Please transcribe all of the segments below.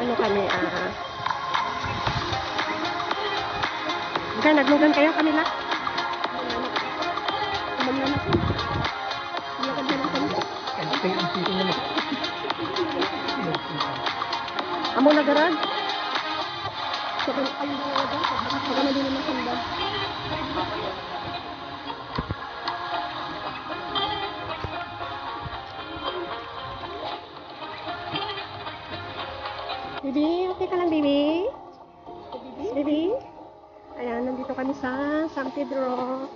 ano kami, naglugan kayo kami lang. Amo na garag? So, kung kayo na garag, baka na din naman sanda. Bibi, okay ka lang, Bibi? Bibi? Ayan, nandito kami sa San Pedro,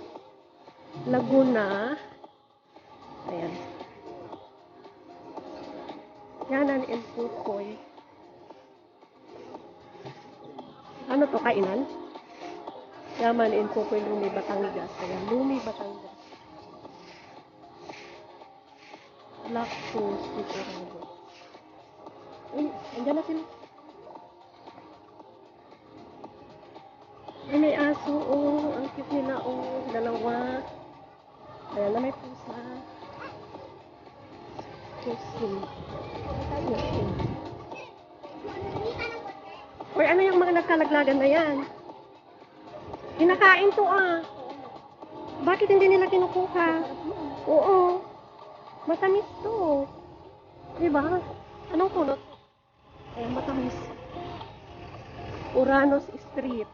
Laguna. Ayan. Yanan and Pukoy. Ano to, kainan? Yaman and Pukoy, Lumi, Batangas. Ayan, Lumi, Batangas. Lactose, Nicaragua. Ay, andyan na sila. Ay, may aso, oh. Ang cute nila, oh. Dalawa. Ayan na, may pusa. Pusin. Pusin. Uy, ano yung mga nagkalaglagan na yan? Kinakain to, ah. Bakit hindi nila kinukuha? Oo. Matamis to. Diba? Anong kulot? Ayan, matamis. Uranos Street.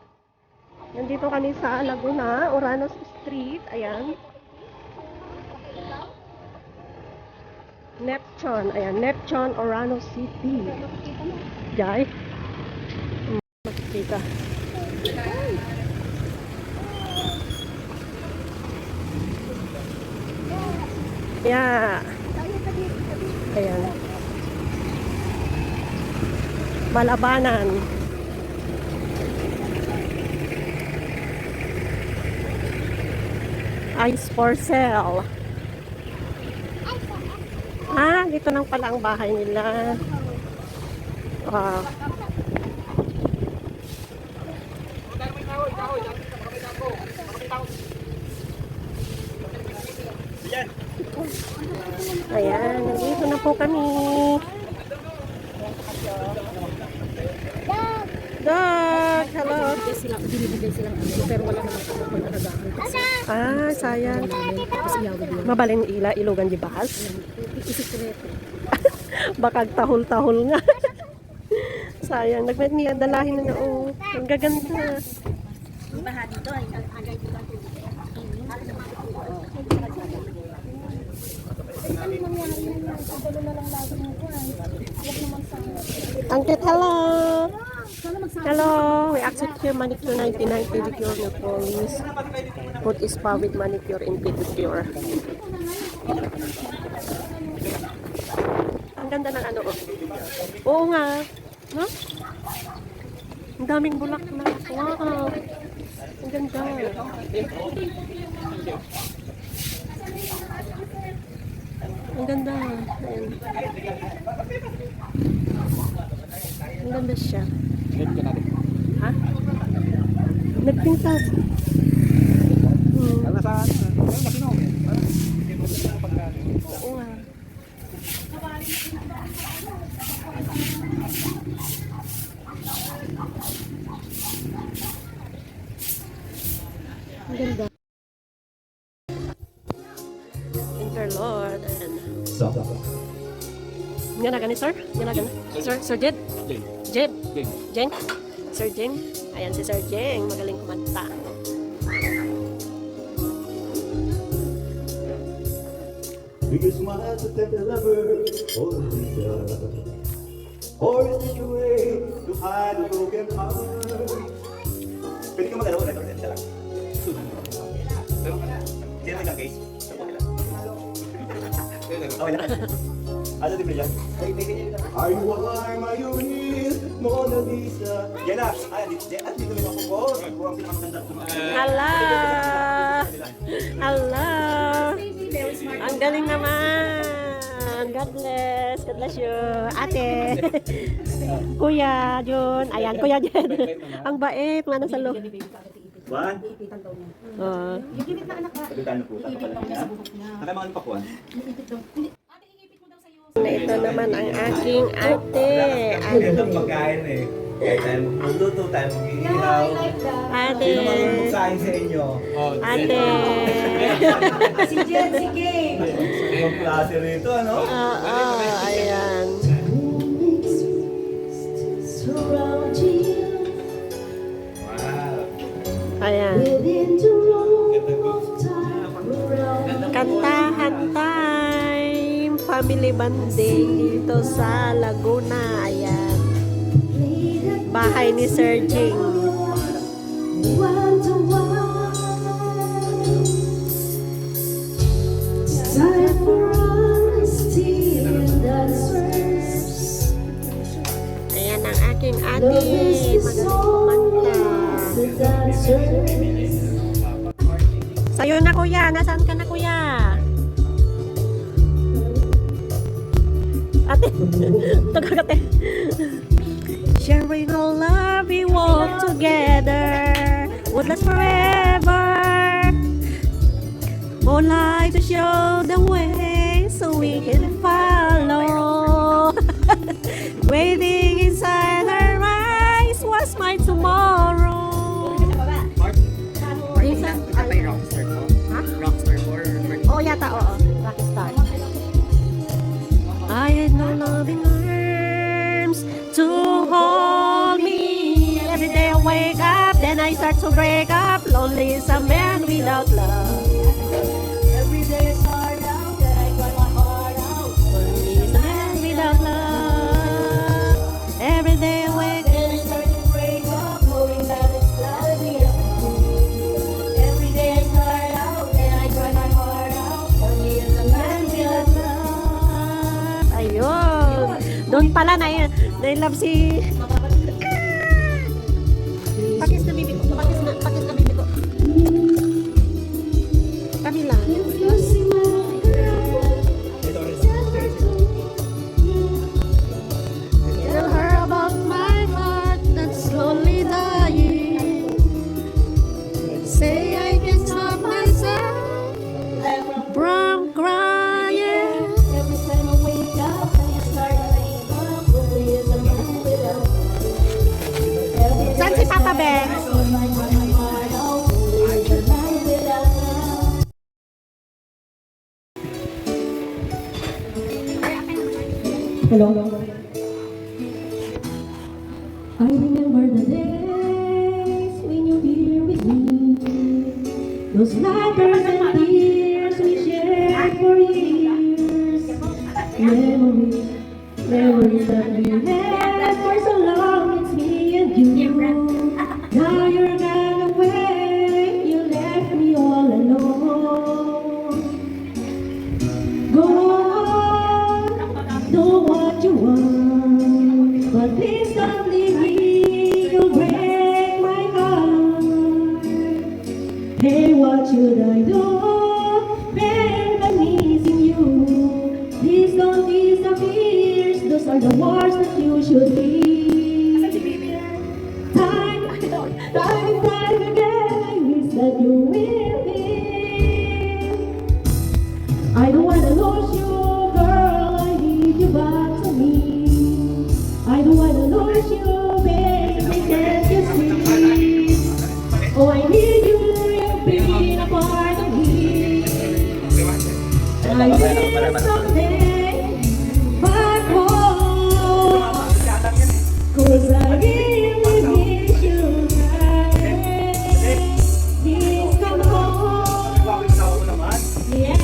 Nandito kami sa Laguna, Uranos Street. Ayan. Neptune. Ayan, Neptune, Uranos City. Jai. Makikita. Yeah. Ayan. Malabanan. Ice for sale. Ah, dito lang pala ang bahay nila. Wow. Ayan, nandito na po kami. Dog! Hello! Binibigay silang pero wala naman ako pagkakadaan. Ah, sayang. Mabalin ila, ilugan di bahas. Bakag tahol-tahol nga. Sayang, niya dalahin na oh. Ang gaganda. Baha dito ay agay dito. Angkit, hello! Hello! We accept here manicure 99, pedicure na police. Foot is spa with manicure and pedicure. Ang ganda ng ano oh. Oo nga. Huh? Ang daming bulaklak. Wow! Ang ganda. Ang ganda. Ayan. Ang ganda siya. Ha? Nagpinta. Ano sa ano? Oo nga. Ang ganda. Interlord. Yan na gani, sir? Yan na gani. Sir Jed? Jeb? Jeng? Sir Jeng? Ayan si Sir Jeng. Magaling kumanta. Because my heart's a tender lover, oh Lisa. Or is it your way to hide a broken heart? Pwede ka mag-alaw na ito lang. Hindi naman lang guys. Okay lang. Ano din ba yan? Are you alive, are you real, Mona Lisa? Yan na! Dito may makukuha. Ang pinakamaganda. Hala! Hala! Ang galing naman! God bless! God bless you! Ate! Kuya Jun! Ayan, Kuya Jun! Ang bait! Mana sa loob. One. Yung gimit na anak ba? Sabitan na po. Iipit daw niya sa buhok niya. Nakamangan pa po. Iipit daw. Ate, iipit mo daw sa'yo. ito naman ang aking ate. Ganda ng pagkain eh. Kaya tayo magluluto, tayo mag-iihaw. Ate. Sino marunong magsahin sa inyo? Ate. Si Jen, si Kay. Ibang klase rito, ano? Oo, ayan. Ayan. Kantahan time. Family bonding dito sa Laguna. Ayan. Bahay ni Sir Jing. Ayan ang aking ate. Magaling kumanta. Sa'yo na kuya. Nasaan ka na kuya? Ate. Tagal ate. Sharing all love, we walk together. Would last forever. Oh, light to show the way so we can follow. Waiting inside her eyes was my tomorrow. Minsan, ha? Oo, yata, oo. Rockstar. I had no loving arms to hold me. Every day I wake up, then I start to break up. Lonely is a man without love. Every day is hard out, then I cry my heart out. Lonely is a man without love. Every day I wake up, then I start to break up, knowing that it's driving me up. Every day I start out, then I cry my heart out. Lonely is a man without love. Ayun. Doon pala na-love si... Pakis na bibi ko. Pakis na bibi ko. Kamila. Tell her about my heart that's slowly dying. Say I can stop myself from crying. Every time I wake up, I start waking up. Lonely is a man without love. Saan si Papa Ben? Hello. I remember the days when you're here with me. Those laughter and tears we shared for years. Memories that we had for so long. It's me and you. Now you're gone away. You left me all alone. Go on, do what you want, but please don't leave me. You'll break my heart. Hey, what should I do? Babe, I'm missing you. Please don't disappear. Those are the words that you should hear. Time and time again, I wish that you will be. I don't wanna lose you, girl. I need you back to me. I don't wanna lose you, baby. Can't you see? Oh, I need you. You've been a part of me. I will someday back home. 'Cause I really miss you, babe. Please come home. Yeah.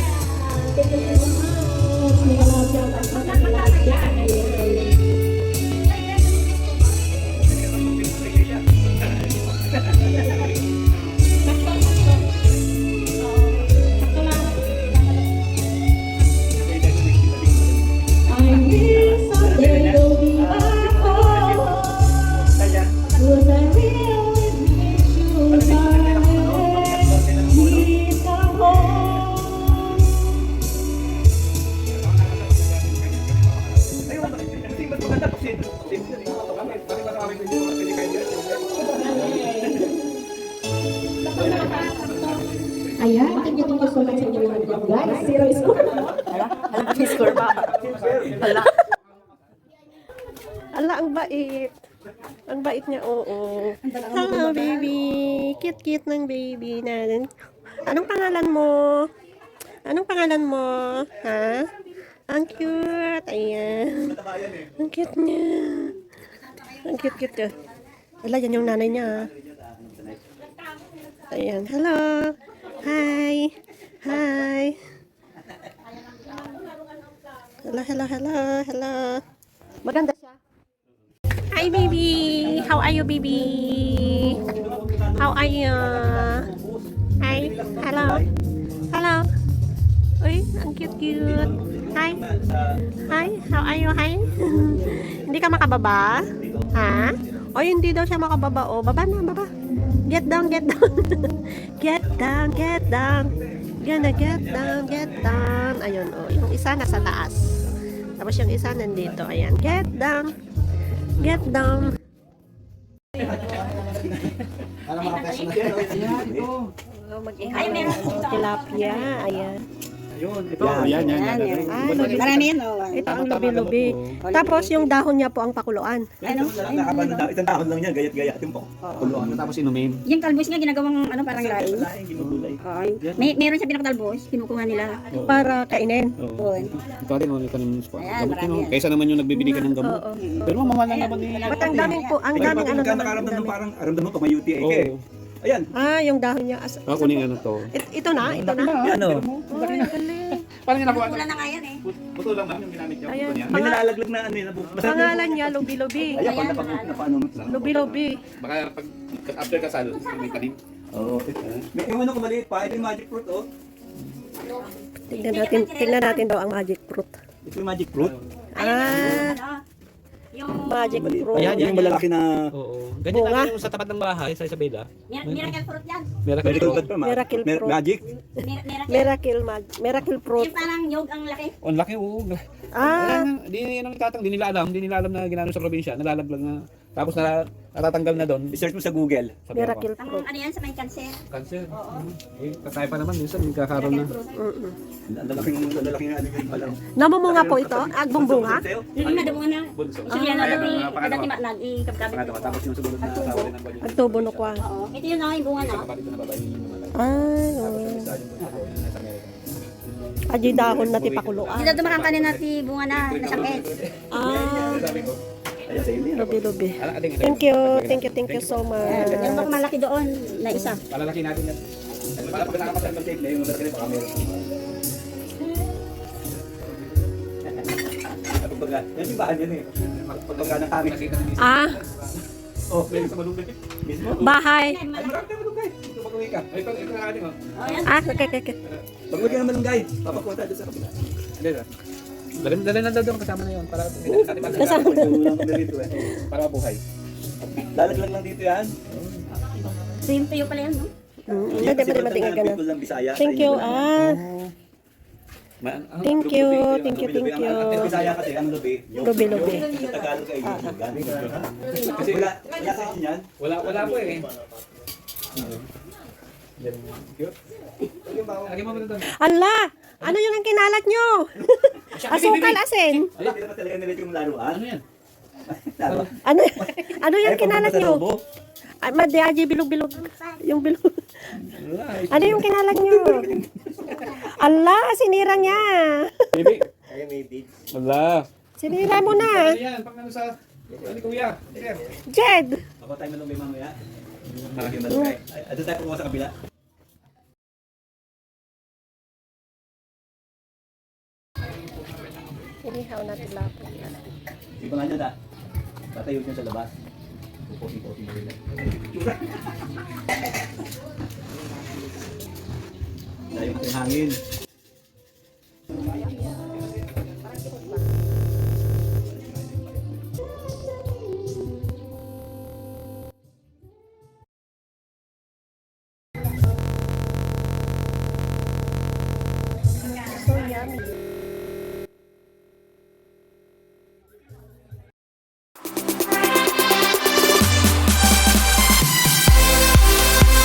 I wish someday you'll be back home. 'Cause I really miss you, darling. Please come home. Ayan, thank you so much sa inyo guys. Zero score. Score ba? Ala. Ala, ang bait. Ang bait niya, oo. Hello, baby. Cute-cute ng baby natin. Anong pangalan mo? Anong pangalan mo? Ha? Ang cute. Ayan. Ang cute niya. Ang cute-cute niya. Ala, yan yung nanay niya. Ayan. Hello. Hi. Hi. Hello, hello, hello, hello. Maganda siya. Hi, baby. How are you, baby? How are you? Hi. Hello. Hello. Uy, ang cute-cute. Hi. Hi. How are you? Hi. Hindi ka makababa? Ha? O, hindi daw siya makababa. O, baba na, baba. Get down, get down. Get down, get down. Gonna get down, get down. Ayun, o. Yung isa nasa taas. Tapos yung isa nandito. Ayan. Get down. Get down. Ay, meron tilapia. Ayan. Ayun, ito. Yan. Marami yan, oh. Ito ang lubi-lubi. Tapos yung dahon niya po ang pakuluan. Ano? Isang dahon lang yan, gayat-gayatin po. Puluan na tapos inumin. Yung talbos nga ginagawang ano parang laing. Laing ginugulay. Meron siya pinakatalbos, kinukuha nila. Para kainin. Doon. Ikaw rin, ikaw rin spot. Ayan, Gamot marami yun, yan. kaysa naman yung nagbibili ka ng gamot. Oo. Pero mamahal na naman eh. Ba't ang daming po, ang daming ano Ka naman. nakaramdam ang ng dami. parang aramdam mo pag may UTI ka eh. Oo. Ayan. Ah, yung dahon niya. Kunin ano to. Ito na, ito na. Ano? Ay, galing. Paano niya nakuha? Wala na nga yan eh. Buto lang ba yung ginamit niya? Ayan. May nalalaglag na ano yun. Pangalan niya, lubi-lubi. Ayan, paano mo lang. Lubi-lubi. Baka pag after kasal, may talim. Oo. May yung ano kumaliit pa, ito yung magic fruit oh. Tingnan natin daw ang magic fruit. Ito yung magic fruit. Ah, Yung magic fruit. Ayan, Yung malalaki na Oo. Ganyan Bunga. lang yung sa tapat ng bahay sa Isabela. miracle fruit yan. miracle fruit pa. Miracle fruit. Magic. Miracle fruit. Yung parang yog ang laki. Ang laki, oo. Ah, Di yan ang itatang, di nila alam na ginano sa probinsya, nalalaglag na. Tapos natatanggal na doon. I-search mo sa Google. Sabi miracle Ang fruit. ano yan sa may cancer. Cancer. Eh, tayo pa naman, minsan nagkakaroon na. Ang lalaking ano yun pa lang. Namumunga po ito? Agbong bunga? Yung madamo na. Bunso. So yan na dati pangalawa. nag-ikabkabit. Pangalawa, tapos yung sumunod na tawa rin ng banyo. Ang tubo no kwa. Oo. Ito yun na yung bunga na. Kapatid ko na babae yung namatay. Ay, oh. Isa yung bunso ko, nasa Amerika. Aji dahon na tipakuluan. Sila dumarang kanina si bunga na nasakit. Ah, Ayan, sa'yo yun. lubi-lubi. Ating, Thank you so much. Yung baka malaki doon na isa. palalaki natin yan. Para pag nakapasal ng tape na yung malalaki baka meron. Pagpagka, yan yung bahan yan eh. Pagpagka ng kami. Ah, Oh, meron sa malunggay. Mismo. bahay. Ay, marami na malunggay. Ito pag-uwi ka. Ito na ating oh. Oh, yan. Ah, okay. Pag huwag ka ng malunggay, papakuha tayo sa kabila. Hindi na. Dali na doon kasama na yun para Kasama. Pagkulang kami dito eh. para mabuhay. Lalaglag lang dito yan. Tuyo pala yan, no? Madali ka na. People ng Bisaya. Thank you. Ah, thank you. Ang Bisaya kasi, ang lubi. yung- Lubi-lubi. Sa Tagalog ay yung gamit. Kasi wala sa inyo yan. Wala po eh. Lagi mo muna doon. Ala, ano yun ang kinalat nyo? Asukal, asin. Hindi naman talaga nilito yung laruan. Ano yan? Laro. Ano yung kinalat nyo? Ay, madiaji bilog-bilog. Yung bilog. Ano yung kinalat nyo? Ala, sinira niya. Baby. Kaya may beads. Wala. Sinira mo na. Ano yan? Pang ano sa... Ano kuya? Sir. Jed. Ako tayo malunggay mamaya. Malaki malunggay. Ito tayo kumuha sa kabila. Inihaw na tilapia. Di ba nga dyan ah? Tatayo dyan sa labas. Puputi-puti mo rin. Dahil yung hangin.